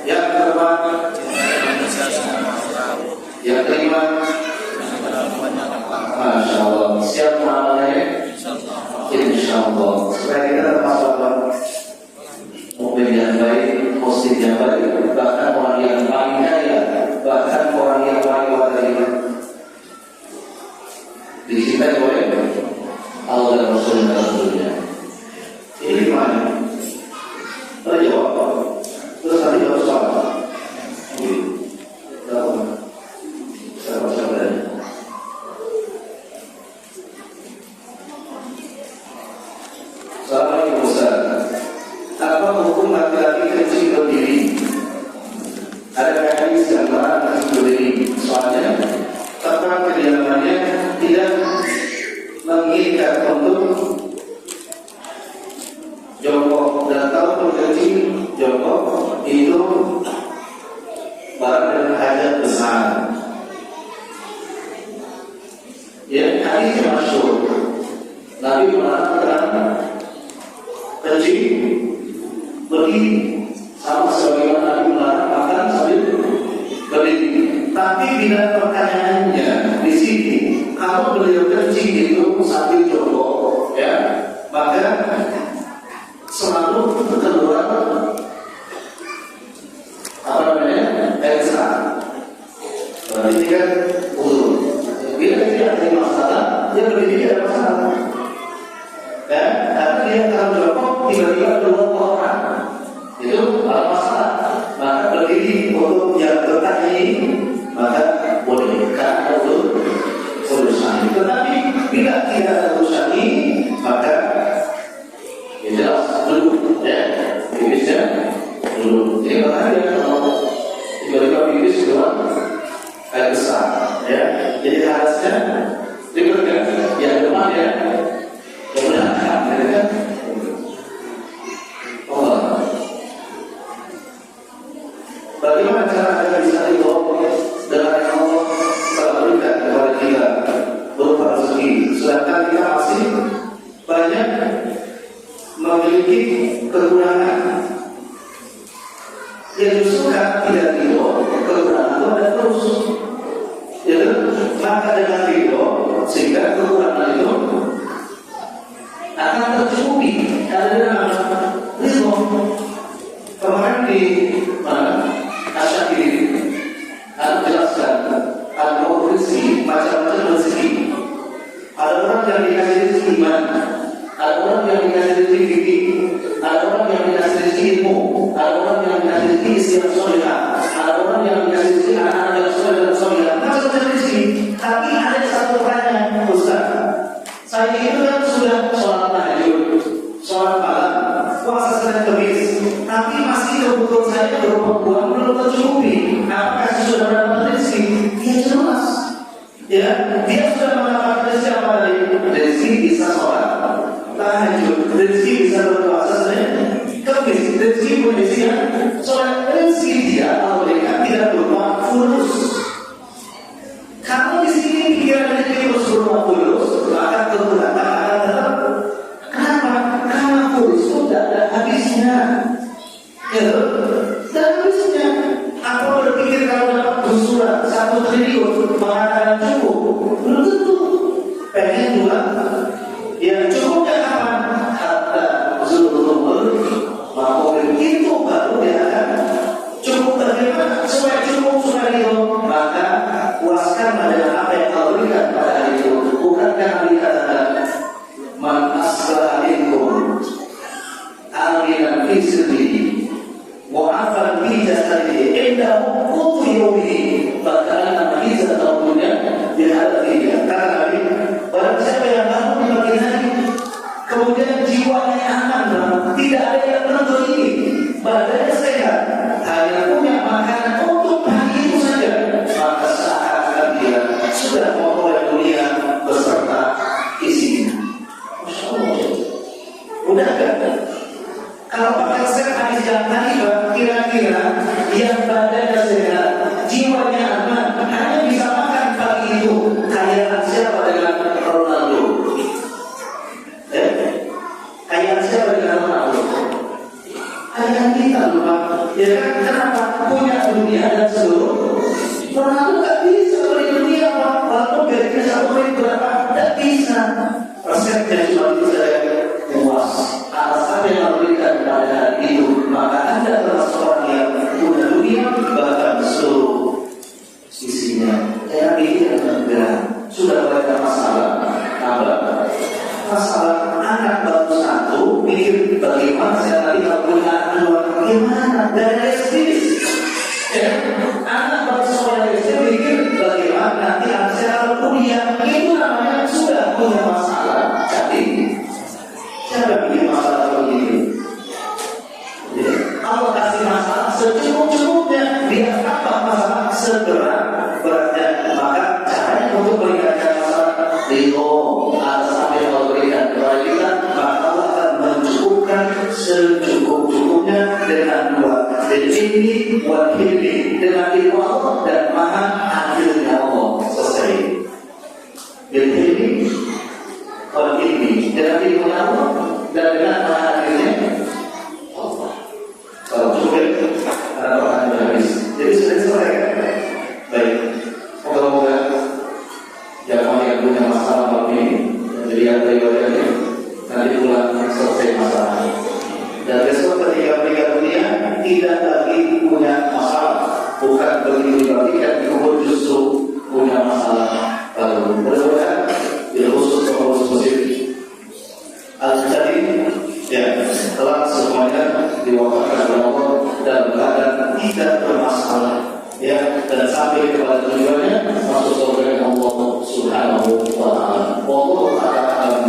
Speaker 2: yang keempat, yang kelima, Masya Allah, siap mengamalnya? Insya Allah. Supaya kita termasuk mukmin yang baik, muslim yang baik, bahkan orang yang paling kaya, bahkan orang yang paling wadah dicintai oleh Allah dan Rasulullah dalam dunia. Ini gimana? Terjawab. Terus nanti harus sholat. Assalamualaikum Ustaz. Apa hukum laki-laki kecil berdiri? Ada hadis yang melarang kecil berdiri. Soalnya tempat kediamannya tidak mengikat untuk jongkok, dan kalau kecil jongkok itu barang dan hajat besar. Ya, hadis yang masyhur. Nabi melarang kecil berdiri, sama sebagaimana Nabi melarang makan sambil berdiri. Tapi bila pertanyaannya di sini, kalau beliau kecil itu sambil jongkok, ya, maka selalu keluar apa namanya? Ekstra. ini kan urut. Bila dia ada masalah, dia berdiri ada masalah. Ya, karena dia akan jongkok tiba-tiba keluar orang, itu ada masalah. Maka berdiri untuk yang bertanya ini, maka boleh karena untuk urusan. Tetapi bila tidak ada urusan ini, maka ya jelas dulu, ya, bibisnya dulu. Jadi bahaya kalau tiba-tiba bibis keluar air besar, ya. Jadi harusnya diberikan yang depan ya, belakang, ya kan? Oh, bagaimana cara kita bisa ridho dengan yang Allah telah berikan kepada kita berupa rezeki, sedangkan kita masih banyak memiliki kekurangan. Yang justru kan tidak ridho, kekurangan itu ada terus. Ya, maka dengan ridho sehingga kekurangan itu akan tercukupi karena ridho. Kemarin di mana Asy'ari jelaskan ada rezeki, macam-macam rezeki. Ada orang yang dikasih rezeki iman, ada orang yang dikasih rezeki fikih, ada orang yang dikasih rezeki ilmu, ada orang yang dikasih rezeki istri yang solehah, ada orang yang dikasih rezeki anak-anak yang soleh dan solehah. Macam-macam rezeki. Tapi ada satu pertanyaan, Ustaz. Saya itu kan sudah sholat tahajud, sholat malam, puasa Senin Kamis, tapi masih kebutuhan saya berupa uang belum tercukupi. Apakah sudah mendapat rezeki? Ya jelas. Ya, dia sudah mendapatkan rezeki apa tadi? Rezeki bisa sholat tahajud, rezeki bisa berpuasa Senin Kamis, rezeki kondisi sholat, rezeki dia Allah tidak berupa fulus. Kalau di sini pikiran rezeki terus berupa fulus, maka kekurangan akan tetap. Kenapa? Karena fulus itu tidak ada habisnya. Ya, dan habisnya. Apa berpikir kalau dapat usulan 1 triliun mengatakan cukup? Belum tentu. Pengen juga. Ya cukupnya kapan? Hatta zulumul maqabir, itu baru dia akan cukup. Bagaimana supaya cukup supaya itu? Maka puaskan dengan apa yang kau berikan pada hari itu. Bukankah Nabi katakan man asbaha minkum aminan fi sirrihi wa'afan fi jasadihi indahu qutu yawmihi faka'anna mizatan dunya bihadatihi. Kata Nabi, barang siapa yang bangun di pagi hari kemudian jiwanya aman, tidak ada yang menentu ini, badannya sehat, hanya punya makanan untuk pagi itu saja, maka seakan-akan dia sudah memperoleh dunia beserta isinya. Masya Allah. Udah kan? Kalau pakai resep hadis yang tadi, kira-kira yang badannya sehat, jiwanya aman, hanya bisa makan pagi itu, kayaan siapa dengan Ronaldo? Kayaan siapa dengan Ronaldo? Kayaan kita lupa. Ya kan? Kenapa? Punya dunia dan seluruh. Ronaldo tak bisa beli dunia apa? Walaupun gajinya 1 menit berapa? Tak bisa. Resepnya cuma itu saja. Puas atas apa yang diberikan pada hari itu, maka Anda termasuk orang yang punya dunia bahkan seluruh isinya. Saya pikir enggak, sudah banyak masalah. Apa? Masalah anak baru 1, pikir bagaimana saya nanti kalau punya anak 2, bagaimana dari SD. Ya, anak baru sekolah SD pikir bagaimana nanti anak saya kalau kuliah, itu namanya sudah punya masalah. Jadi siapa bikin masalah begini? Allah kasih masalah secukup-cukupnya. Biar apa masalah segera beratnya. Maka caranya untuk meningkatkan masalah ridho atas apa yang Allah berikan kepada kita, maka Allah akan mencukupkan secukup-cukupnya dengan 2. Al-ilmi wal-hilmi, dengan ilmu Allah dan maha adilnya Allah. Selesai. Al-ilmi wal-ilmi, dengan ilmu Allah dan dengan maha adilnya Allah. Kalau cukup ada orang yang habis. Jadi sudah selesai. Baik. Moga-moga jamaah yang punya masalah ini jadi yang riwayatnya nanti pulang selesai masalahnya. Dan besok ketika meninggal dunia tidak lagi punya masalah, bukan begitu dibagikan, justru sampai kepada tujuannya masuk surga Allah Subhanahu wa taala. Wallahu ta'ala